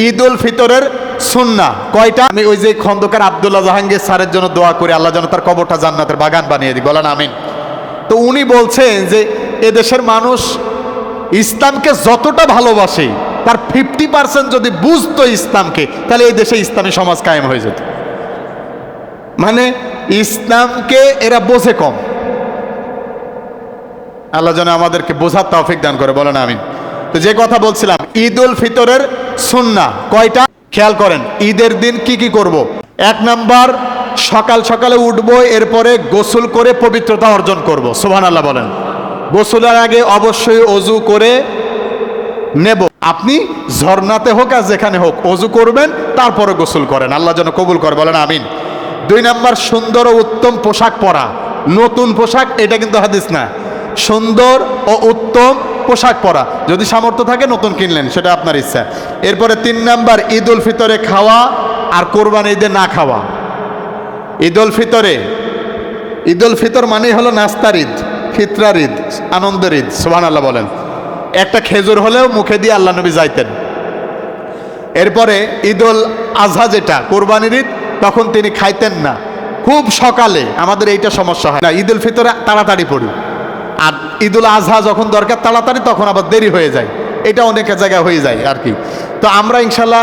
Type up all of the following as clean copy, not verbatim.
ঈদ উল ফিতরের সুন্নাহ কয়টা? আমি ওই যে খন্দকার আব্দুল্লাহ জাহাঙ্গীর স্যারের জন্য দোয়া করি, আল্লাহ যেন তার কবরটা জান্নাতের বাগান বানিয়ে দিই, বলেন আমিন। তো উনি বলছেন যে এদেশের মানুষ ইসলামকে যতটা ভালোবাসে তার 50% যদি বুঝতো ইসলামকে, তাহলে এই দেশে ইসলামী সমাজ কায়েম হয়ে যেত। মানে ইসলামকে এরা বোঝে কম। আল্লাহ যেন আমাদেরকে বোঝার তৌফিক দান করে, বলেন আমিন। তো যে কথা বলছিলাম, ঈদ উল ফিতরের সুন্নাহ কয়টা খেয়াল করেন। ঈদের দিন কি কি করব? 1 নাম্বার, সকাল সকালে উঠবো, এরপরে গোসল করে পবিত্রতা অর্জন করব। সুবহানাল্লাহ বলেন। গোসলের আগে অবশ্যই অজু করে নেব। আপনি ঝর্ণাতে হোক আর যেখানে হোক অজু করবেন, তারপরে গোসল করেন, আল্লাহ যেন কবুল করে, বলেন আমিন। 2 নাম্বার, সুন্দর ও উত্তম পোশাক পরা। নতুন পোশাক এটা কিন্তু হাদিস না, সুন্দর ও উত্তম পোশাক পরা। যদি সামর্থ্য থাকে নতুন কিনলেন, সেটা আপনার ইচ্ছা। এরপরে 3 নাম্বার, ঈদ উল ফিতরে খাওয়া আর কোরবানি ঈদে না খাওয়া। ঈদ উল ফিতর মানেই হলো নাস্তার ঈদ, ফিতরার ঈদ, আনন্দের ঈদ। সুবহানাল্লাহ বলেন। একটা খেজুর হলেও মুখে দিয়ে আল্লাহ নবী যাইতেন। এরপরে ঈদ উল আজহা যেটা কোরবানির ঈদ, তখন তিনি খাইতেন না, খুব সকালে। আমাদের এইটা সমস্যা হয় না, ঈদ উল ফিতরে তাড়াতাড়ি পড়ি, আর ঈদ উল আজহা যখন দরকার তাড়াতাড়ি, তখন আবার দেরি হয়ে যায়। এটা অনেক জায়গায় হয়ে যায় আর কি। তো আমরা ইনশাল্লাহ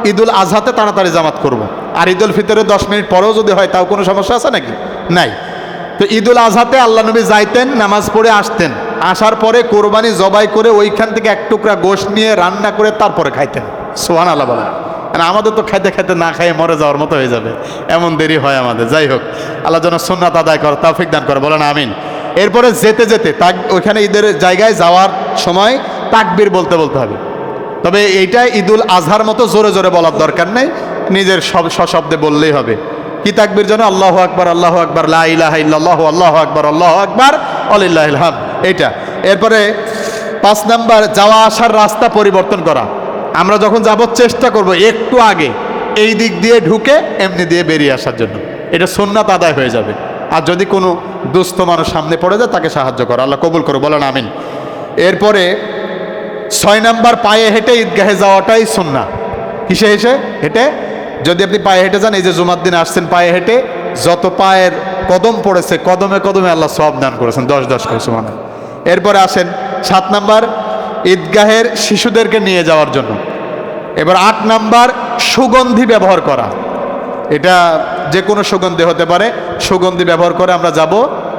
ঈদ উল আজহাতে তাড়াতাড়ি জামাত করব। আর ঈদ উল ফিতরে 10 মিনিট পরেও যদি হয়, তাও কোনো সমস্যা আছে নাকি? নাই। তো ঈদ উল আজহাতে আল্লাহ নবী যাইতেন, নামাজ পড়ে আসতেন, আসার পরে কোরবানি জবাই করে ওইখান থেকে 1 টুকরা গোশত নিয়ে রান্না করে তারপরে খাইতেন। সুবহানাল্লাহ বলেন। আর আমাদের তো খাইতে খাইতে না খাইয়ে মরে যাওয়ার মতো হয়ে যাবে, এমন দেরি হয় আমাদের। যাই হোক, আল্লাহ যেন সুন্নাত আদায় করে তৌফিক দান করে, বলেন আমিন। এরপরে যেতে যেতে ওইখানে ঈদের জায়গায় যাওয়ার সময় তাকবীর বলতে বলতে হবে। তবে এইটা ঈদ উল আজহার মতো জোরে জোরে বলার দরকার নেই, নিজের সশব্দে বললেই হবে। কি তাকবীর যেন? আল্লাহু আকবার, আল্লাহু আকবার, লা ইলাহা ইল্লাল্লাহু, আল্লাহু আকবার, আল্লাহু আকবার, ওয়ালিল্লাহিল হামদ। এইটা। এরপরে 5 নাম্বার, যাওয়া আসার রাস্তা পরিবর্তন করা। আমরা যখন যাব চেষ্টা করব একটু আগে এই দিক দিয়ে ঢুকে এমনি দিয়ে বেরিয়ে আসার জন্য। এটা সুন্নাত আদায় হয়ে যাবে। আর যদি কোনো দুস্থ মানুষ সামনে পড়ে যায়, তাকে সাহায্য করা, আল্লাহ কবুল করে, বলেন আমিন। এরপরে 6 নাম্বার, পায়ে হেঁটে ঈদগাহে যাওয়াটাই সুন্নাহ। কিসে হেঁটে? যদি আপনি পায়ে হেঁটে যান, এই যে জুমার দিন আসছেন পায়ে হেঁটে, যত পায়ের কদম পড়েছে, কদমে কদমে আল্লাহ সওয়াব দান করেছেন, 10 করে সুবহানাল্লাহ। এরপরে আসেন 7 নাম্বার, ঈদগাহের শিশুদেরকে নিয়ে যাওয়ার জন্য। এবার 8 নাম্বার, সুগন্ধি ব্যবহার করা। এটা যে কোনো সুগন্ধি হতে পারে, সুগন্ধি ব্যবহার করে আমরা যাব।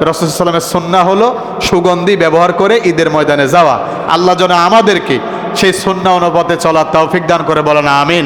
রাসূলুল্লাহ সাল্লাল্লাহু আলাইহি ওয়াসাল্লামের সুন্নাহ হলো সুগন্ধি ব্যবহার করে ঈদের ময়দানে যাওয়া। আল্লাহ যেন আমাদেরকে সেই সুন্নাহ অনুপাতে চলার তৌফিক দান করে, বলেন আমিন।